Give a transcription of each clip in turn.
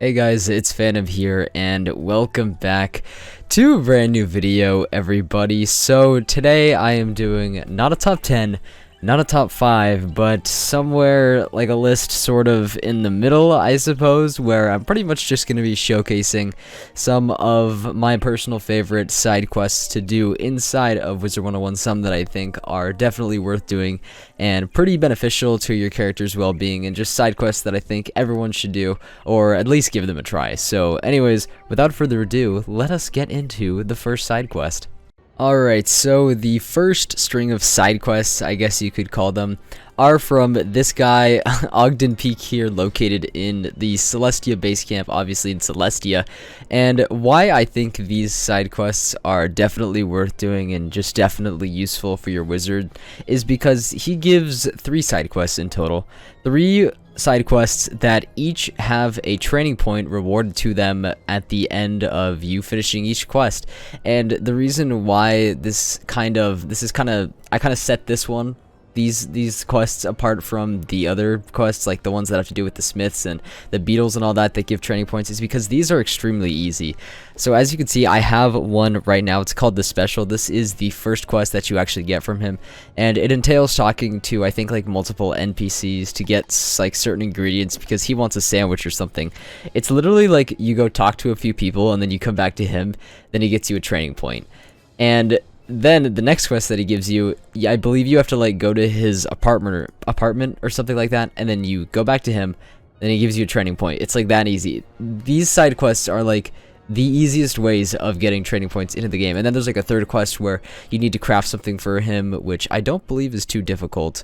Hey guys, it's Phantom here, and welcome back to a brand new video, everybody. So today I am doing not a top 10, not a top 5, but somewhere like a list sort of in the middle, I suppose, where I'm pretty much just going to be showcasing some of my personal favorite side quests to do inside of Wizard101, some that I think are definitely worth doing and pretty beneficial to your character's well-being, and just side quests that I think everyone should do, or at least give them a try. So anyways, without further ado, let us get into the first side quest. Alright, so the first string of side quests, I guess you could call them, are from this guy, Oden Peak here, located in the Celestia base camp, obviously in Celestia. And why I think these side quests are definitely worth doing and just definitely useful for your wizard is because he gives 3 side quests in total. 3 side quests that each have a training point rewarded to them at the end of you finishing each quest. And the reason why I kind of set these quests apart from the other quests, like the ones that have to do with the smiths and the beetles and all that give training points, is because these are extremely easy. So as you can see, I have one right now. It's called the special. This is the first quest that you actually get from him, and it entails talking to, I think, like multiple NPCs to get like certain ingredients because he wants a sandwich or something. It's literally like you go talk to a few people and then you come back to him, then he gets you a training point. And then the next quest that he gives you, I believe you have to like go to his apartment or something like that, and then you go back to him, then he gives you a training point. It's like that easy. These side quests are like the easiest ways of getting training points into the game. And then there's like a third quest where you need to craft something for him, which I don't believe is too difficult.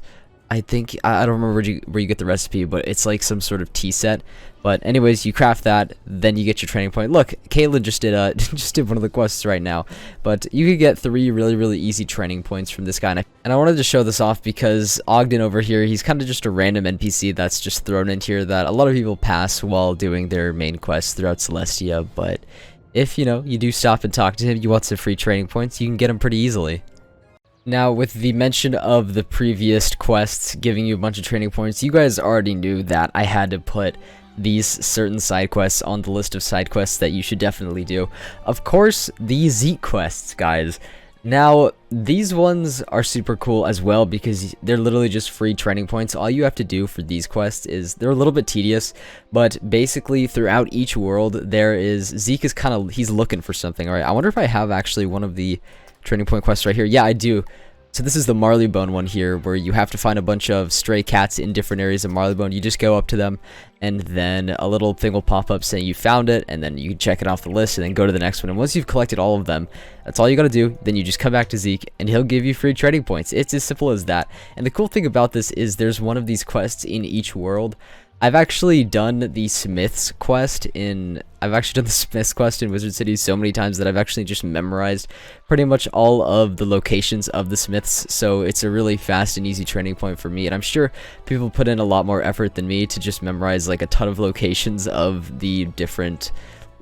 I think, I don't remember where you get the recipe, but it's like some sort of tea set. But anyways, you craft that, then you get your training point. Look, Caitlin just did one of the quests right now. But you could get 3 really easy training points from this guy. And I wanted to show this off because Ogden over here, he's kind of just a random NPC that's just thrown in here that a lot of people pass while doing their main quests throughout Celestia. But if, you do stop and talk to him, you want some free training points, you can get them pretty easily. Now, with the mention of the previous quests giving you a bunch of training points, you guys already knew that I had to put these certain side quests on the list of side quests that you should definitely do. Of course, the Zeke quests, guys. Now, these ones are super cool as well because they're literally just free training points. All you have to do for these quests is, they're a little bit tedious, but basically throughout each world, Zeke is he's looking for something. Alright, I wonder if I have actually one of the training point quests right here. Yeah, I do. So this is the Marleybone one here, where you have to find a bunch of stray cats in different areas of Marleybone. You just go up to them, and then a little thing will pop up saying you found it, and then you can check it off the list, and then go to the next one. And once you've collected all of them, that's all you gotta do. Then you just come back to Zeke, and he'll give you free training points. It's as simple as that. And the cool thing about this is there's one of these quests in each world. I've actually done the Smiths quest in Wizard City so many times that I've actually just memorized pretty much all of the locations of the Smiths, so it's a really fast and easy training point for me, and I'm sure people put in a lot more effort than me to just memorize like a ton of locations of the different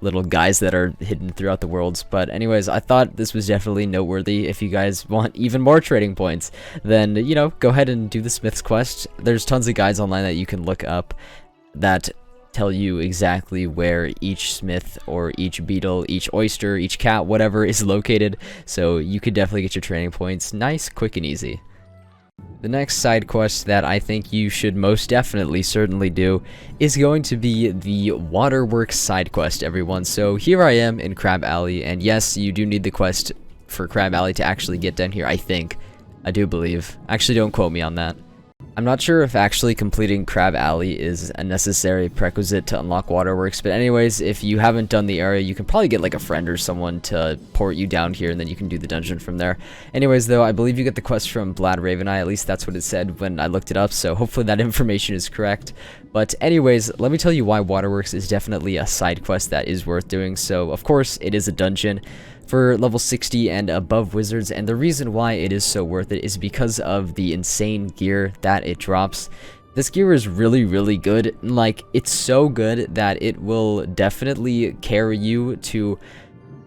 little guys that are hidden throughout the worlds. But anyways, I thought this was definitely noteworthy. If you guys want even more training points, then go ahead and do the Smith's quest. There's tons of guides online that you can look up that tell you exactly where each smith or each beetle, each oyster, each cat, whatever is located, so you could definitely get your training points nice, quick, and easy. The next side quest that I think you should most definitely certainly do is going to be the Waterworks side quest, everyone. So here I am in Crab Alley, and yes, you do need the quest for Crab Alley to actually get down here, I think. I do believe. Actually, don't quote me on that. I'm not sure if actually completing Crab Alley is a necessary prerequisite to unlock Waterworks, but anyways, if you haven't done the area, you can probably get like a friend or someone to port you down here, and then you can do the dungeon from there. Anyways, though, I believe you get the quest from Blad Raveneye, at least that's what it said when I looked it up, so hopefully that information is correct. But anyways, let me tell you why Waterworks is definitely a side quest that is worth doing. So, of course, it is a dungeon for level 60 and above wizards, and the reason why it is so worth it is because of the insane gear that it drops. This gear is really good. Like, it's so good that it will definitely carry you to,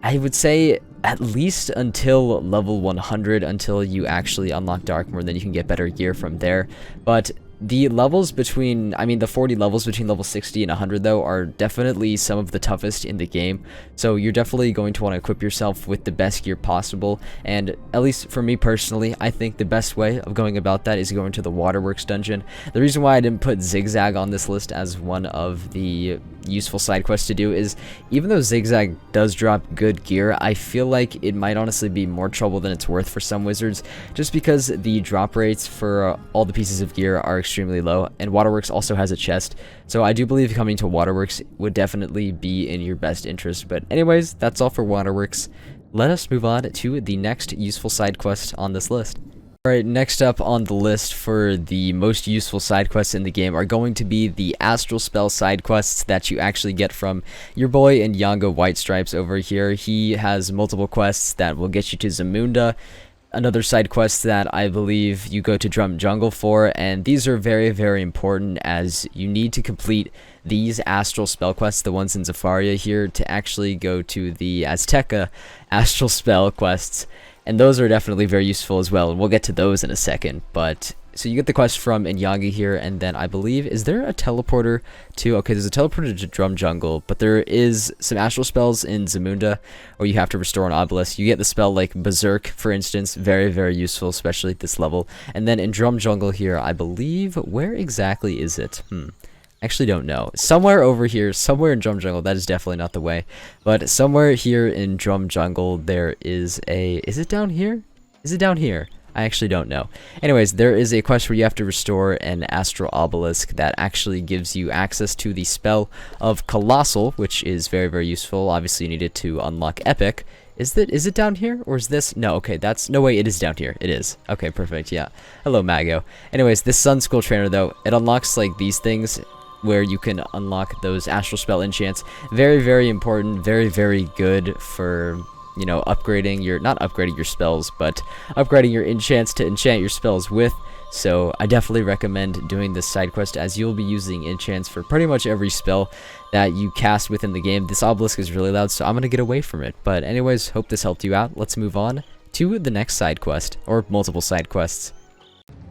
I would say, at least until level 100, until you actually unlock Darkmoor, then you can get better gear from there. But The levels between, I mean, the 40 levels between level 60 and 100, though, are definitely some of the toughest in the game. So you're definitely going to want to equip yourself with the best gear possible. And at least for me personally, I think the best way of going about that is going to the Waterworks dungeon. The reason why I didn't put Zigzag on this list as one of the useful side quests to do is, even though Zigzag does drop good gear, I feel like it might honestly be more trouble than it's worth for some wizards, just because the drop rates for all the pieces of gear are extremely low, and Waterworks also has a chest, so I do believe coming to Waterworks would definitely be in your best interest. But anyways, that's all for Waterworks. Let us move on to the next useful side quest on this list. Alright, next up on the list for the most useful side quests in the game are going to be the Astral Spell side quests that you actually get from your boy in Yanga White Stripes over here. He has multiple quests that will get you to Zamunda, another side quest that I believe you go to Drum Jungle for, and these are very, very important as you need to complete these Astral Spell quests, the ones in Zafaria here, to actually go to the Azteca Astral Spell quests. And those are definitely very useful as well, and we'll get to those in a second. But so you get the quest from Inyanga here, and then I believe, is there a teleporter to, okay, there's a teleporter to Drum Jungle, but there is some astral spells in Zamunda where you have to restore an obelisk. You get the spell like Berserk, for instance, very, very useful, especially at this level. And then in Drum Jungle here, I believe, where exactly is it? Actually don't know. Somewhere over here, somewhere in Drum Jungle, that is definitely not the way, but somewhere here in Drum Jungle there is a, is it down here? Is it down here? I actually don't know. Anyways, there is a quest where you have to restore an astral obelisk that actually gives you access to the spell of Colossal, which is very, very useful. Obviously you need it to unlock Epic. Is it down here, or is this? No, okay, that's, no way, it is down here. It is. Okay, perfect, yeah. Hello, Mago. Anyways, this Sun School Trainer, though, it unlocks, like, these things where you can unlock those Astral Spell enchants. Very, very important, very, very good for, you know, upgrading your, not upgrading your spells, but upgrading your enchants to enchant your spells with. So I definitely recommend doing this side quest, as you'll be using enchants for pretty much every spell that you cast within the game. This obelisk is really loud, so I'm gonna get away from it. But anyways, hope this helped you out. Let's move on to the next side quest, or multiple side quests.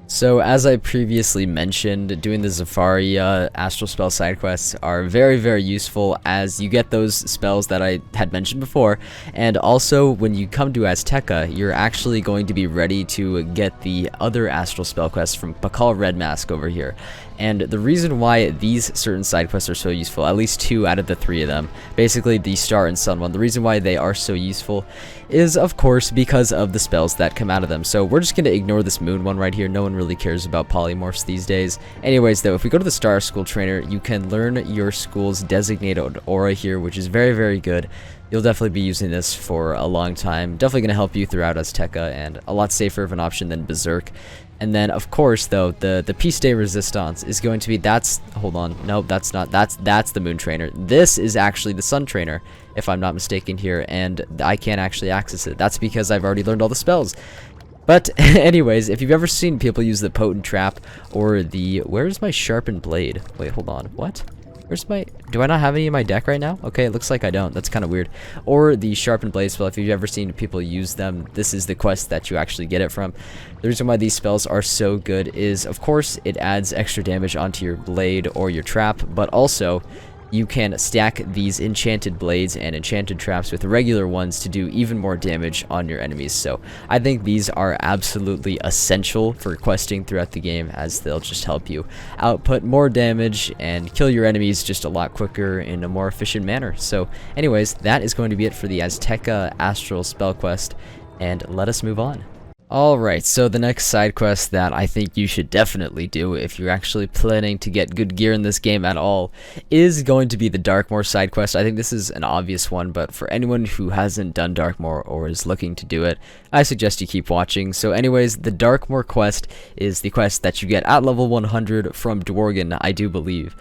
So, as I previously mentioned, doing the Zafaria Astral Spell side quests are very, very useful, as you get those spells that I had mentioned before, and also when you come to Azteca, you're actually going to be ready to get the other Astral Spell quests from Pakal Red Mask over here. And the reason why these certain side quests are so useful, at least 2 out of the 3 of them, basically the Star and Sun one, the reason why they are so useful is, of course, because of the spells that come out of them. So we're just going to ignore this Moon one right here. No one really cares about polymorphs these days. Anyways, though, if we go to the Star School Trainer, you can learn your school's designated aura here, which is very, very good. You'll definitely be using this for a long time. Definitely going to help you throughout Azteca, and a lot safer of an option than Berserk. And then, of course, though, the Piece de Resistance is going to be, that's, hold on, no, that's not, that's the Moon Trainer. This is actually the Sun Trainer, if I'm not mistaken here, and I can't actually access it. That's because I've already learned all the spells. But anyways, if you've ever seen people use the Potent Trap, or the, where's my Sharpened Blade? Wait, hold on, what? Where's my, do I not have any in my deck right now? Okay, it looks like I don't. That's kind of weird. Or the Sharpened Blade spell, if you've ever seen people use them, this is the quest that you actually get it from. The reason why these spells are so good is, of course, it adds extra damage onto your blade or your trap, but also you can stack these enchanted blades and enchanted traps with regular ones to do even more damage on your enemies. So I think these are absolutely essential for questing throughout the game, as they'll just help you output more damage and kill your enemies just a lot quicker in a more efficient manner. So anyways, that is going to be it for the Azteca Astral Spell quest, and let us move on. Alright, so the next side quest that I think you should definitely do if you're actually planning to get good gear in this game at all is going to be the Darkmoor side quest. I think this is an obvious one, but for anyone who hasn't done Darkmoor or is looking to do it, I suggest you keep watching. So anyways, the Darkmoor quest is the quest that you get at level 100 from Dworgen, I do believe.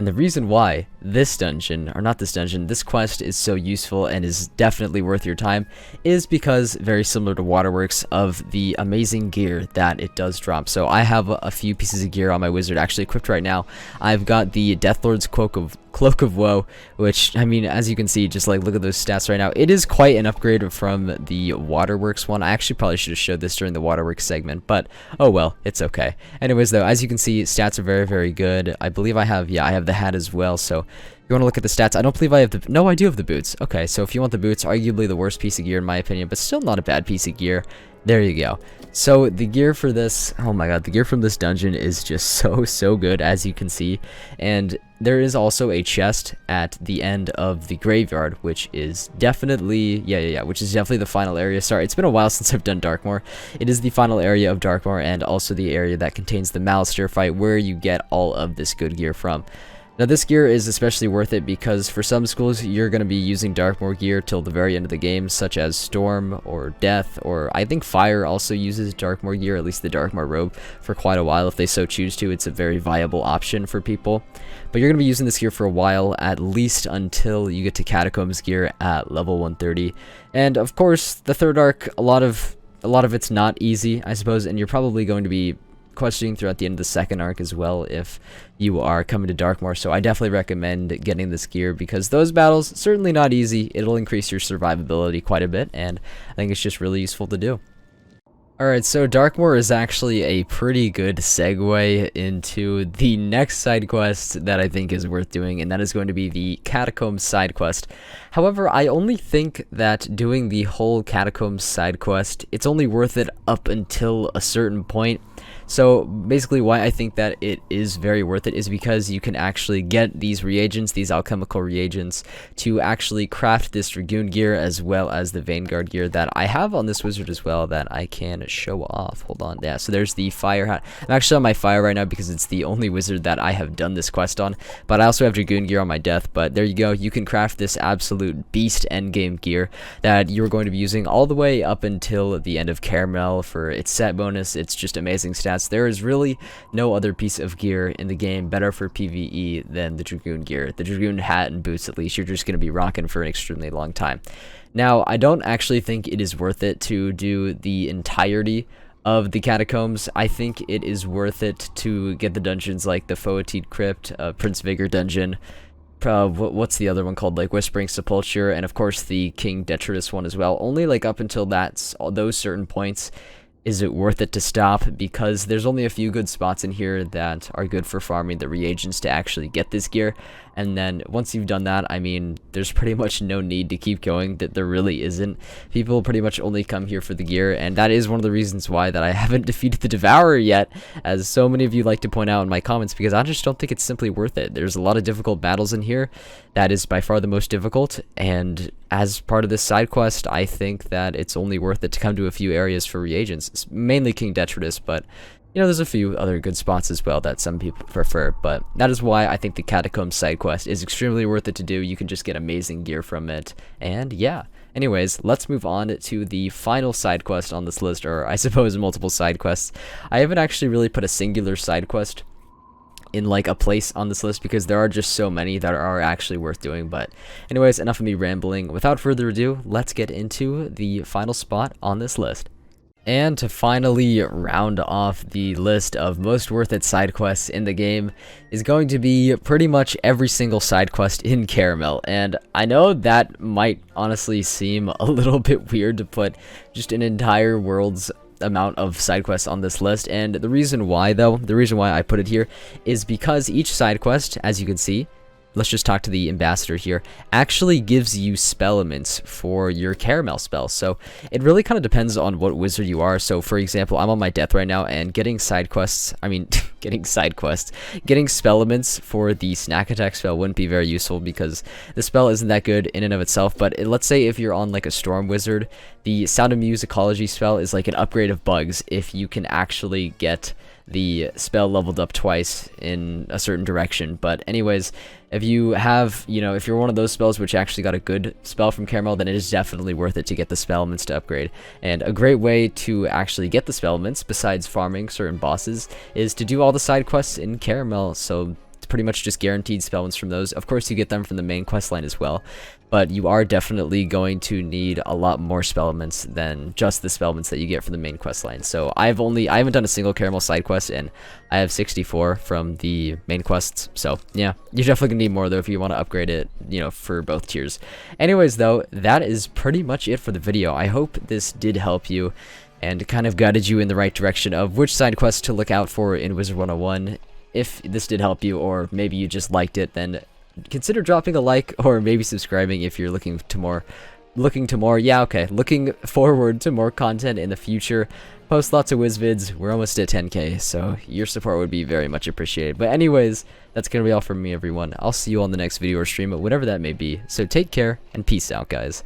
And the reason why this dungeon, or not this dungeon, this quest is so useful and is definitely worth your time is because, very similar to Waterworks, of the amazing gear that it does drop. So I have a few pieces of gear on my wizard actually equipped right now. I've got the Deathlord's Cloak of Woe, which, I mean, as you can see, just like look at those stats right now, it is quite an upgrade from the Waterworks one. I actually probably should have showed this during the Waterworks segment, but oh well, it's okay. Anyways though, as you can see, stats are very, very good. I believe I have the hat as well, so if you want to look at the stats, I don't believe I have the, no, I do have the boots. Okay, so if you want the boots, arguably the worst piece of gear in my opinion, but still not a bad piece of gear. There you go. So the gear for this, oh my god, the gear from this dungeon is just so good, as you can see. And there is also a chest at the end of the graveyard, which is definitely, which is definitely the final area. Sorry, it's been a while since I've done Darkmoor. It is the final area of Darkmoor, and also the area that contains the Malister fight, where you get all of this good gear from. Now this gear is especially worth it because for some schools you're going to be using Darkmoor gear till the very end of the game, such as Storm or Death, or I think Fire also uses Darkmoor gear, at least the Darkmoor robe, for quite a while if they so choose to. It's a very viable option for people. But you're going to be using this gear for a while, at least until you get to Catacombs gear at level 130. And of course, the third arc, a lot of it's not easy, I suppose, and you're probably going to be questing throughout the end of the second arc as well if you are coming to Darkmoor. So I definitely recommend getting this gear because those battles, certainly not easy. It'll increase your survivability quite a bit, and I think it's just really useful to do. Alright, so Darkmoor is actually a pretty good segue into the next side quest that I think is worth doing, and that is going to be the Catacombs side quest. However, I only think that doing the whole Catacombs side quest, it's only worth it up until a certain point. So basically why I think that it is very worth it is because you can actually get these reagents, these alchemical reagents, to actually craft this Dragoon gear as well as the Vanguard gear that I have on this wizard as well that I can show off. Hold on. Yeah, so there's the fire hat. I'm actually on my fire right now because it's the only wizard that I have done this quest on, but I also have Dragoon gear on my death. But there you go. You can craft this absolute beast endgame gear that you're going to be using all the way up until the end of Caramel for its set bonus. It's just amazing stats. There is really no other piece of gear in the game better for PvE than the Dragoon gear. The Dragoon hat and boots, at least, you're just going to be rocking for an extremely long time. Now, I don't actually think it is worth it to do the entirety of the Catacombs. I think it is worth it to get the dungeons like the Foetid Crypt, Prince Vigor dungeon, what's the other one called, like Whispering Sepulture, and of course the King Detritus one as well. Only like up until those certain points is it worth it to stop, because there's only a few good spots in here that are good for farming the reagents to actually get this gear. And then once you've done that, I mean, there's pretty much no need to keep going. That there really isn't. People pretty much only come here for the gear, and that is one of the reasons why that I haven't defeated the Devourer yet, as so many of you like to point out in my comments, because I just don't think it's simply worth it. There's a lot of difficult battles in here. That is by far the most difficult, and as part of this side quest, I think that it's only worth it to come to a few areas for reagents. It's mainly King Detritus, but you know, there's a few other good spots as well that some people prefer, but that is why I think the Catacombs side quest is extremely worth it to do. You can just get amazing gear from it, and yeah. Anyways, let's move on to the final side quest on this list, or I suppose multiple side quests. I haven't actually really put a singular side quest in like a place on this list because there are just so many that are actually worth doing. But anyways, enough of me rambling. Without further ado, let's get into the final spot on this list. And to finally round off the list of most worth it side quests in the game is going to be pretty much every single side quest in Caramel. And I know that might honestly seem a little bit weird to put just an entire world's amount of side quests on this list, and the reason why I put it here is because each side quest, as you can see, let's just talk to the ambassador here, actually gives you spell elements for your Caramel spells. So it really kind of depends on what wizard you are. So for example, I'm on my death right now, and getting spell elements for the snack attack spell wouldn't be very useful because the spell isn't that good in and of itself. But let's say if you're on like a storm wizard, the Sound of Musicology spell is like an upgrade of bugs if you can actually get the spell leveled up twice in a certain direction. But anyways, if you have, if you're one of those spells which actually got a good spell from Caramel, then it is definitely worth it to get the spell elements to upgrade. And a great way to actually get the spell elements, besides farming certain bosses, is to do all the side quests in Caramel. So pretty much just guaranteed spell wins from those. Of course, you get them from the main quest line as well, but you are definitely going to need a lot more spellments than just the spellments that you get from the main quest line. So I haven't done a single caramel side quest, and I have 64 from the main quests. So yeah, you're definitely gonna need more though if you want to upgrade it, you know, for both tiers. Anyways though, that is pretty much it for the video. I hope this did help you and kind of guided you in the right direction of which side quests to look out for in Wizard 101. If this did help you, or maybe you just liked it, then consider dropping a like or maybe subscribing if you're looking forward to more content in the future. Post lots of WizVids. We're almost at 10k, so your support would be very much appreciated. But anyways, that's gonna be all from me, everyone. I'll see you on the next video or stream, whatever that may be. So take care and peace out, guys.